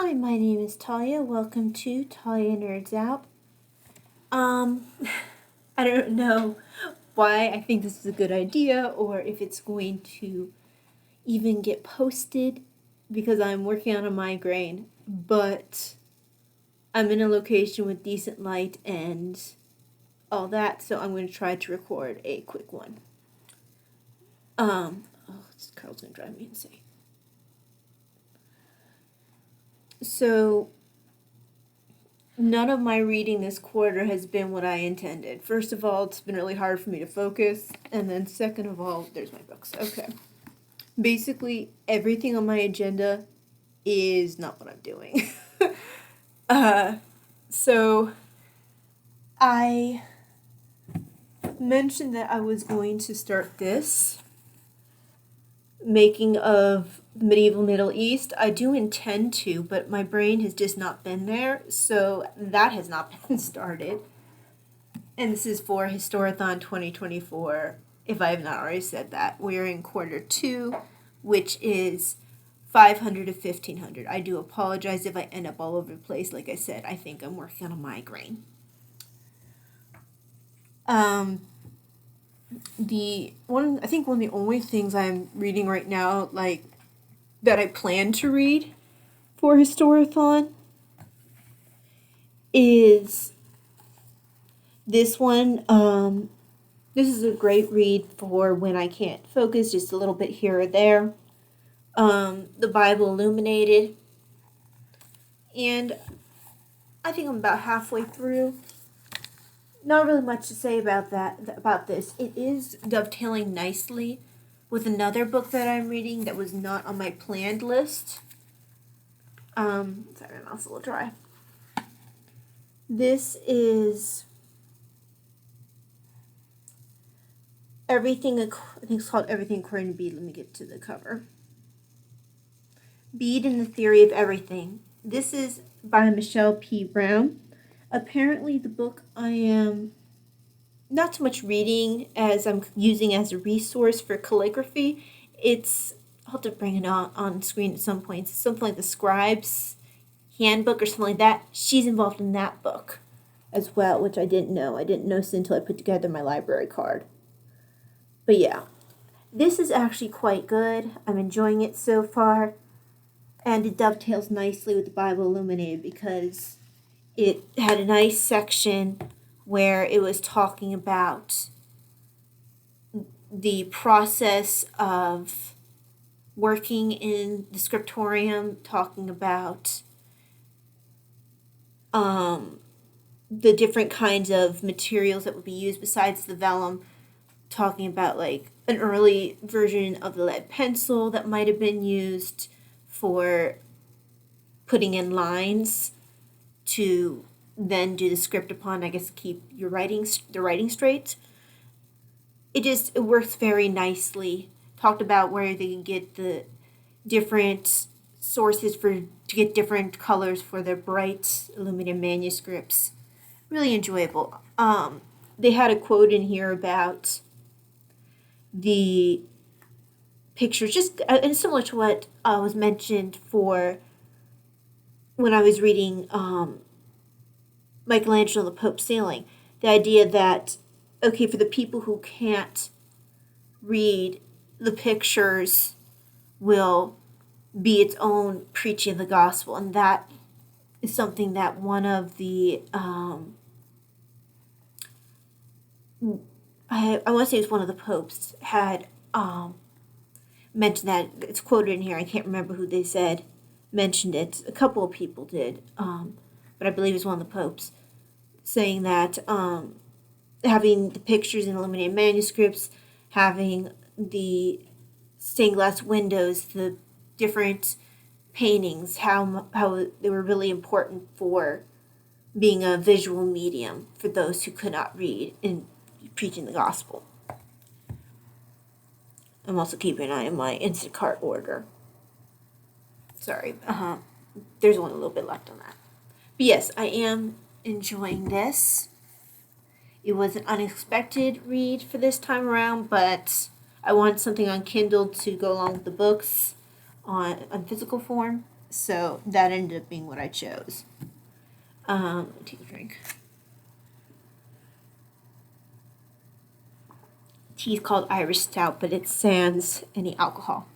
Hi, my name is Talia. Welcome to Talia Nerds Out. I don't know why I think this is a good idea or if it's going to even get posted because I'm working on a migraine, but I'm in a location with decent light and all that, so I'm going to try to record a quick one. This Carl's going to drive me insane. So, none of my reading this quarter has been what I intended. First of all, it's been really hard for me to focus. And then second of all, there's my books. Okay. Basically, everything on my agenda is not what I'm doing. So I mentioned that I was going to start this making of the medieval Middle East. I do intend to, but my brain has just not been there, so that has not been started. And this is for Historathon 2024, if I have not already said that. We're in quarter 2, which is 500 to 1500. I do apologize if I end up all over the place. Like I said, I think I'm working on a migraine. I think one of the only things I'm reading right now, like, that I plan to read for Historathon is this one. This is a great read for when I can't focus, just a little bit here or there. The Bible Illuminated. And I think I'm about halfway through. Not really much to say about this. It is dovetailing nicely with another book that I'm reading that was not on my planned list. Sorry, my mouth's a little dry. This is I think it's called Everything According to Bede. Let me get to the cover. Bede and the Theory of Everything. This is by Michelle P. Brown. Apparently the book I am not so much reading as I'm using as a resource for calligraphy. I'll have to bring it on screen at some point. It's something like the Scribe's Handbook or something like that. She's involved in that book as well, which I didn't know. I didn't know until I put together my library card. But yeah, this is actually quite good. I'm enjoying it so far. And it dovetails nicely with the Bible Illuminated because it had a nice section where it was talking about the process of working in the scriptorium, talking about the different kinds of materials that would be used besides the vellum, talking about like an early version of the lead pencil that might have been used for putting in lines to then do the script upon, I guess, keep the writing straight. It works very nicely. Talked about where they can get the different sources to get different colors for their bright illuminated manuscripts. Really enjoyable. They had a quote in here about the pictures, just and similar to what was mentioned for when I was reading Michelangelo the Pope Sailing. The idea that, okay, for the people who can't read, the pictures will be its own preaching of the gospel, and that is something that one of the I want to say it was one of the popes had mentioned that. It's quoted in here. I can't remember who they said mentioned it. A couple of people did, but I believe it was one of the popes saying that having the pictures in illuminated manuscripts, having the stained glass windows, the different paintings, how they were really important for being a visual medium for those who could not read in preaching the gospel. I'm also keeping an eye on my Instacart order. Sorry, there's only a little bit left on that. But yes, I am enjoying this. It was an unexpected read for this time around, but I wanted something on Kindle to go along with the books on physical form. So that ended up being what I chose. Let me take a drink. Tea's called Irish Stout, but it sans any alcohol.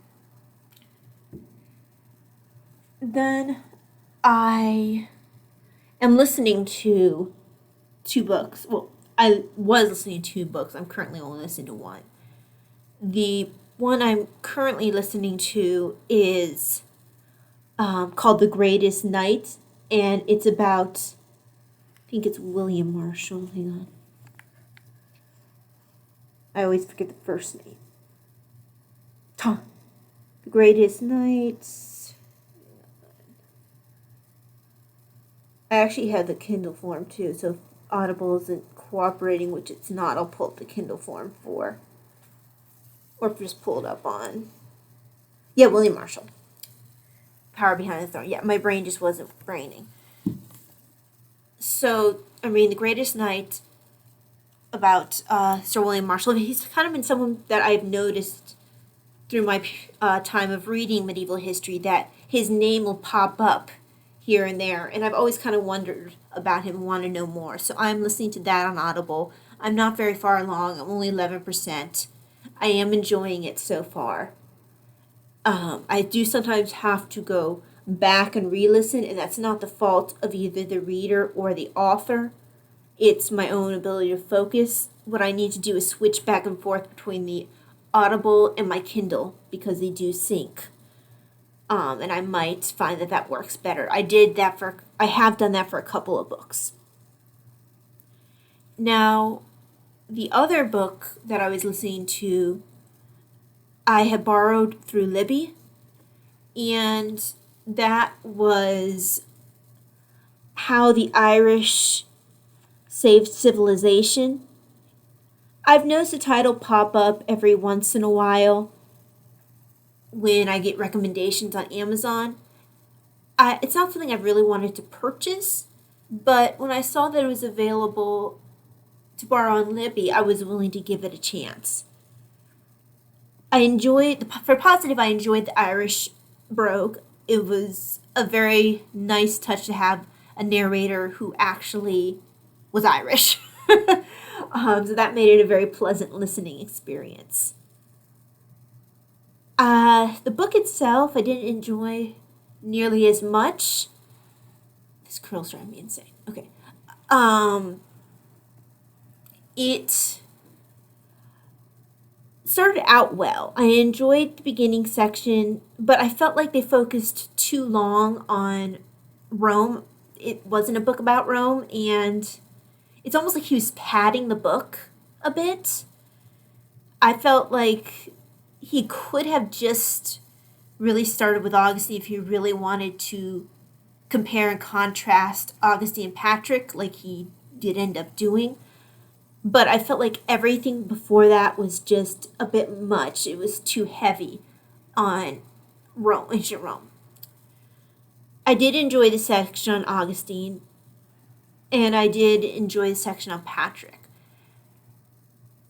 Then I am listening to 2 books. Well, I was listening to 2 books. I'm currently only listening to one. The one I'm currently listening to is called The Greatest Night, and it's about, I think it's William Marshall. Hang on. I always forget the first name. Tom. The Greatest Night. I actually have the Kindle form too, so if Audible isn't cooperating, which it's not, I'll pull up the Kindle form or just pull it up on, William Marshall. Power Behind the Throne. Yeah, my brain just wasn't braining. So, The Greatest Night, about Sir William Marshall. He's kind of been someone that I've noticed through my time of reading medieval history, that his name will pop up here and there, and I've always kind of wondered about him and want to know more. So I'm listening to that on Audible. I'm not very far along. I'm only 11%. I am enjoying it so far. I do sometimes have to go back and re-listen, and that's not the fault of either the reader or the author. It's my own ability to focus. What I need to do is switch back and forth between the Audible and my Kindle, because they do sync. And I might find that works better. I have done that for a couple of books. Now, the other book that I was listening to, I had borrowed through Libby, and that was How the Irish Saved Civilization. I've noticed the title pop up every once in a while when I get recommendations on Amazon. It's not something I really wanted to purchase, but when I saw that it was available to borrow on Libby, I was willing to give it a chance. I enjoyed the Irish brogue. It was a very nice touch to have a narrator who actually was Irish. So that made it a very pleasant listening experience. The book itself, I didn't enjoy nearly as much. This curl's driving me insane. Okay. It started out well. I enjoyed the beginning section, but I felt like they focused too long on Rome. It wasn't a book about Rome, and it's almost like he was padding the book a bit. I felt like he could have just really started with Augustine if he really wanted to compare and contrast Augustine and Patrick, like he did end up doing. But I felt like everything before that was just a bit much. It was too heavy on Rome, ancient Rome. I did enjoy the section on Augustine, and I did enjoy the section on Patrick.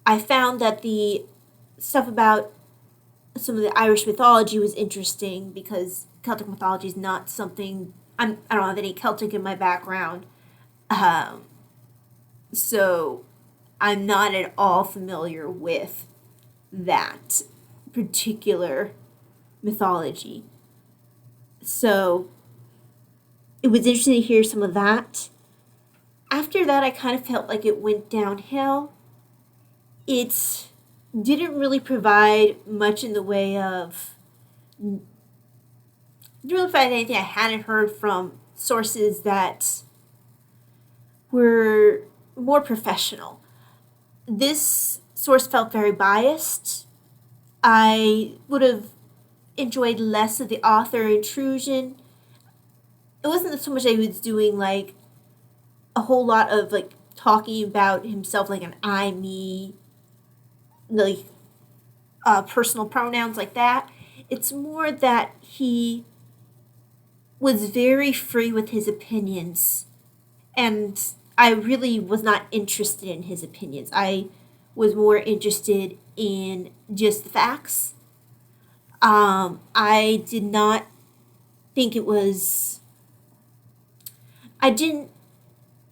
I found that the stuff about some of the Irish mythology was interesting, because Celtic mythology is not something, I don't have any Celtic in my background. So I'm not at all familiar with that particular mythology. So it was interesting to hear some of that. After that, I kind of felt like it went downhill. It didn't really provide much in the way of, didn't really provide anything I hadn't heard from sources that were more professional. This source felt very biased. I would have enjoyed less of the author intrusion. It wasn't so much that he was doing like a whole lot of like talking about himself like an I, me, like personal pronouns like that. It's more that he was very free with his opinions, and I really was not interested in his opinions. I was more interested in just the facts. I did not think it was, I didn't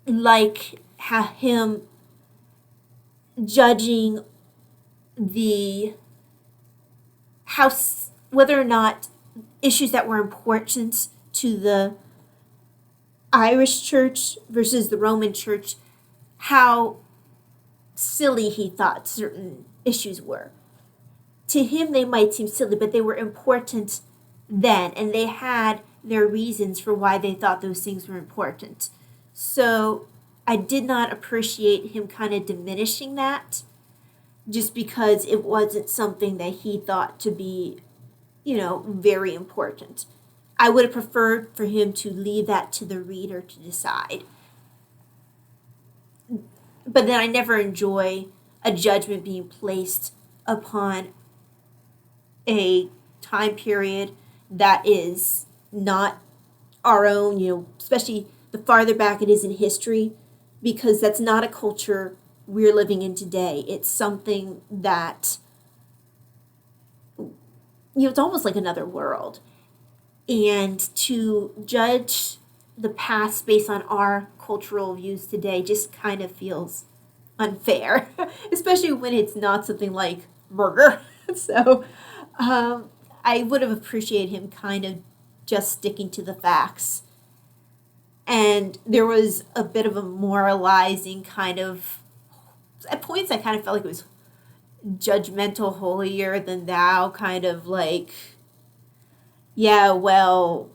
like him judging the house, whether or not issues that were important to the Irish church versus the Roman church, how silly he thought certain issues were. To him, they might seem silly, but they were important then, and they had their reasons for why they thought those things were important. So I did not appreciate him kind of diminishing that just because it wasn't something that he thought to be, very important. I would have preferred for him to leave that to the reader to decide. But then I never enjoy a judgment being placed upon a time period that is not our own, especially the farther back it is in history, because that's not a culture we're living in today. It's something that, it's almost like another world. And to judge the past based on our cultural views today just kind of feels unfair, especially when it's not something like murder. So I would have appreciated him kind of just sticking to the facts. And there was a bit of a moralizing kind of, at points I kind of felt like it was judgmental, holier than thou, kind of like, yeah, well,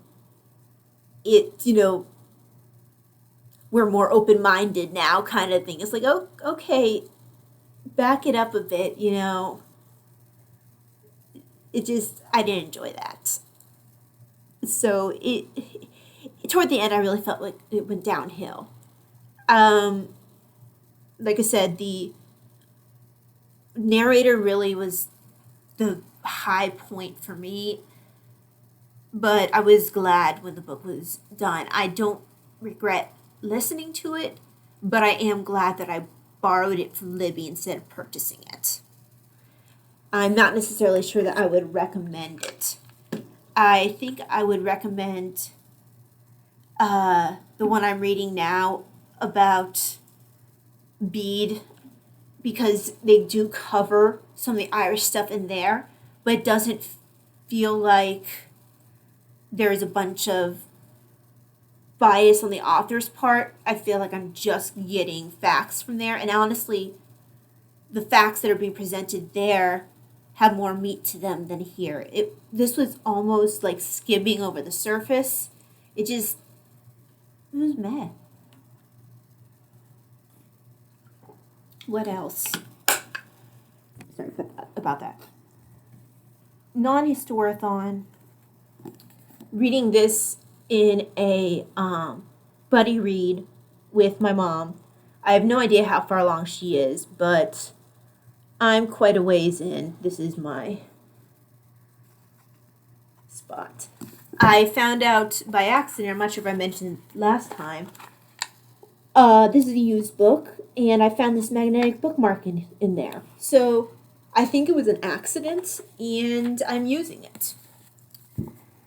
we're more open-minded now kind of thing. It's like, oh, okay, back it up a bit, It just, I didn't enjoy that. So toward the end, I really felt like it went downhill. Like I said, the narrator really was the high point for me, but I was glad when the book was done. I don't regret listening to it, but I am glad that I borrowed it from Libby instead of purchasing it. I'm not necessarily sure that I would recommend it. I think I would recommend the one I'm reading now about Bede, because they do cover some of the Irish stuff in there, but it doesn't feel like there's a bunch of bias on the author's part. I feel like I'm just getting facts from there, and honestly, the facts that are being presented there have more meat to them than here. This was almost like skimming over the surface. It was meh. What else? Sorry about that. Non-Historathon. Reading this in a buddy read with my mom. I have no idea how far along she is, but I'm quite a ways in. This is my spot. I found out by accident, I'm not sure if I mentioned last time, this is a used book, and I found this magnetic bookmark in there. So I think it was an accident, and I'm using it.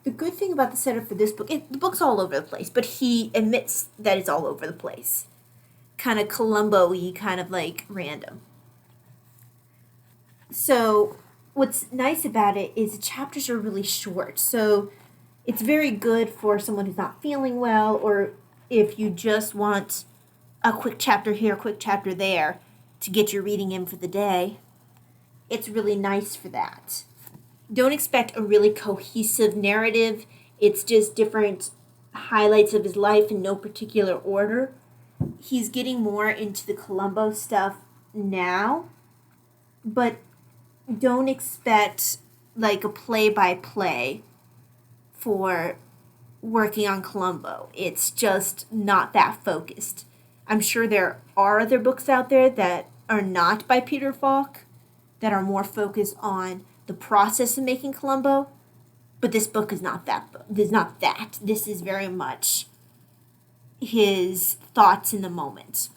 The good thing about the setup for this book, the book's all over the place, but he admits that it's all over the place. Kind of Columbo-y, kind of like random. So what's nice about it is the chapters are really short. So it's very good for someone who's not feeling well, or if you just want a quick chapter here, a quick chapter there to get your reading in for the day. It's really nice for that. Don't expect a really cohesive narrative. It's just different highlights of his life in no particular order. He's getting more into the Columbo stuff now, but don't expect like a play-by-play for working on Columbo. It's just not that focused. I'm sure there are other books out there that are not by Peter Falk that are more focused on the process of making Columbo, but this book is not that. This is very much his thoughts in the moment.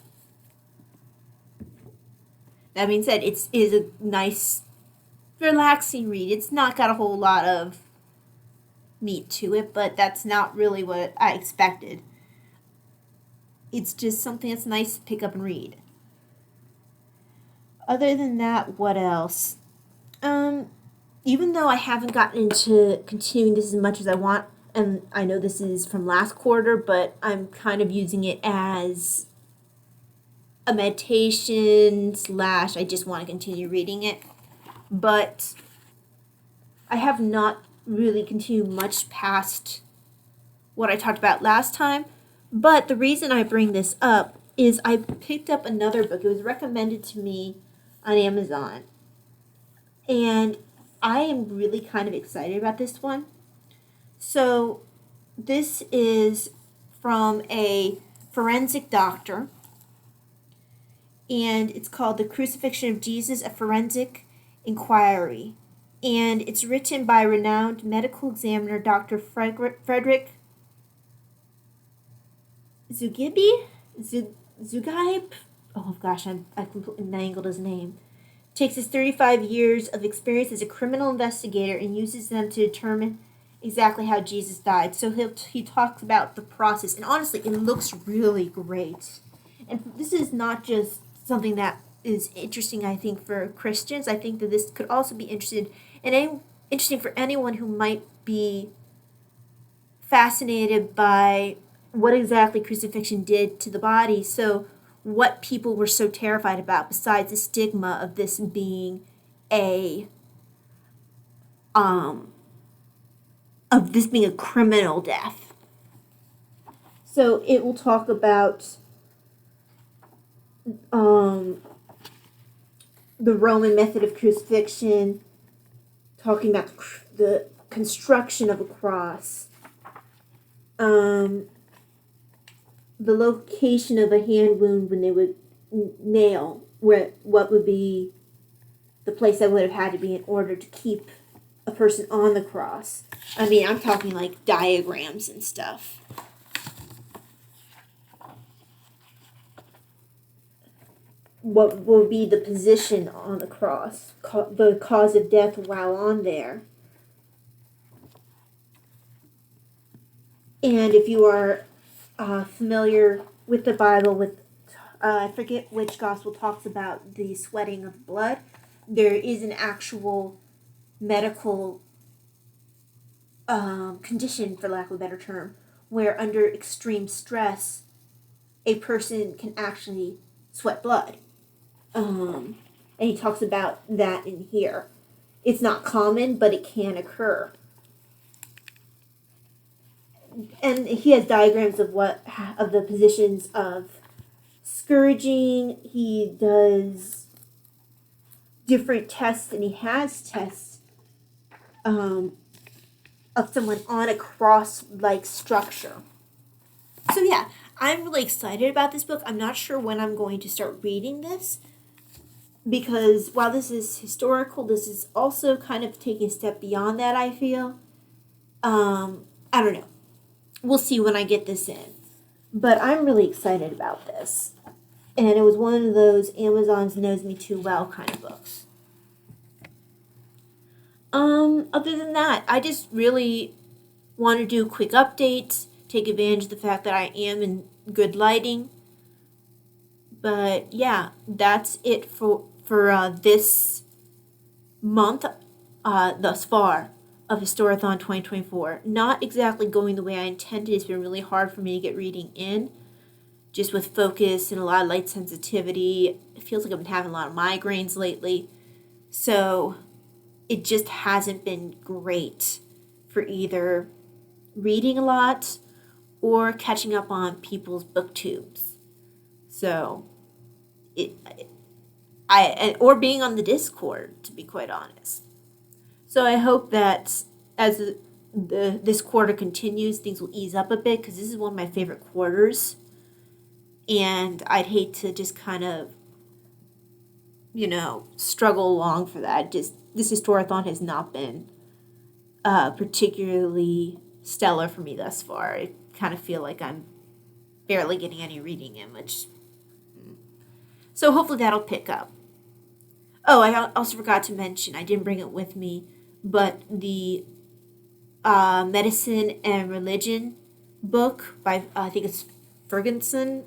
That being said, it is a nice, relaxing read. It's not got a whole lot of meat to it, but that's not really what I expected. It's just something that's nice to pick up and read. Other than that, what else? Even though I haven't gotten into continuing this as much as I want, and I know this is from last quarter, but I'm kind of using it as a meditation slash I just want to continue reading it. But I have not really continued much past what I talked about last time. But the reason I bring this up is I picked up another book. It was recommended to me on Amazon. And I am really kind of excited about this one. So this is from a forensic doctor. And it's called The Crucifixion of Jesus, a Forensic Inquiry. And it's written by renowned medical examiner Dr. Frederick Zugaib? Oh gosh, I completely mangled his name. Takes his 35 years of experience as a criminal investigator and uses them to determine exactly how Jesus died. So he talks about the process, and honestly, it looks really great. And this is not just something that is interesting, I think, for Christians. I think that this could also be interesting for anyone who might be fascinated by what exactly crucifixion did to the body. So what people were so terrified about, besides the stigma of this being a criminal death. So it will talk about the Roman method of crucifixion, talking about the construction of a cross, the location of a hand wound when they would nail, what would be the place that would have had to be in order to keep a person on the cross. I mean, I'm talking like diagrams and stuff. What will be the position on the cross, the cause of death while on there. And if you are familiar with the Bible, I forget which gospel talks about the sweating of blood, there is an actual medical condition, for lack of a better term, where under extreme stress, a person can actually sweat blood. And he talks about that in here. It's not common, but it can occur. And he has diagrams of the positions of scourging. He does different tests, and he has tests of someone on a cross-like structure. So yeah, I'm really excited about this book. I'm not sure when I'm going to start reading this, because while this is historical, this is also kind of taking a step beyond that, I feel. I don't know. We'll see when I get this in. But I'm really excited about this. And it was one of those Amazon's knows me too well kind of books. Other than that, I just really want to do quick updates, take advantage of the fact that I am in good lighting. But yeah, that's it for this month thus far of Historathon 2024. Not exactly going the way I intended. It's been really hard for me to get reading in, just with focus and a lot of light sensitivity. It feels like I've been having a lot of migraines lately. So it just hasn't been great for either reading a lot or catching up on people's booktubes. So or being on the Discord, to be quite honest. So I hope that as this quarter continues, things will ease up a bit, because this is one of my favorite quarters. And I'd hate to just kind of, struggle along for that. This Historathon has not been particularly stellar for me thus far. I kind of feel like I'm barely getting any reading in, so hopefully that'll pick up. Oh, I also forgot to mention, I didn't bring it with me, but the Medicine and Religion book by, I think it's Ferguson.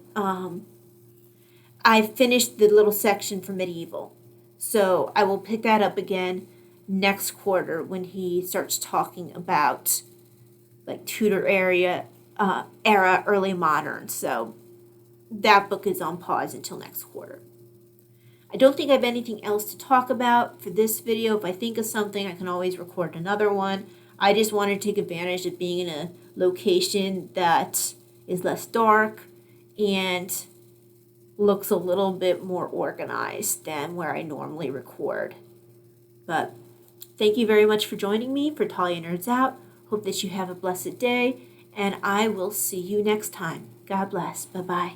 I finished the little section for medieval. So I will pick that up again next quarter when he starts talking about like Tudor era, early modern. So that book is on pause until next quarter. I don't think I have anything else to talk about for this video. If I think of something, I can always record another one. I just wanted to take advantage of being in a location that is less dark and looks a little bit more organized than where I normally record. But thank you very much for joining me for Talia Nerds Out. Hope that you have a blessed day, and I will see you next time. God bless. Bye-bye.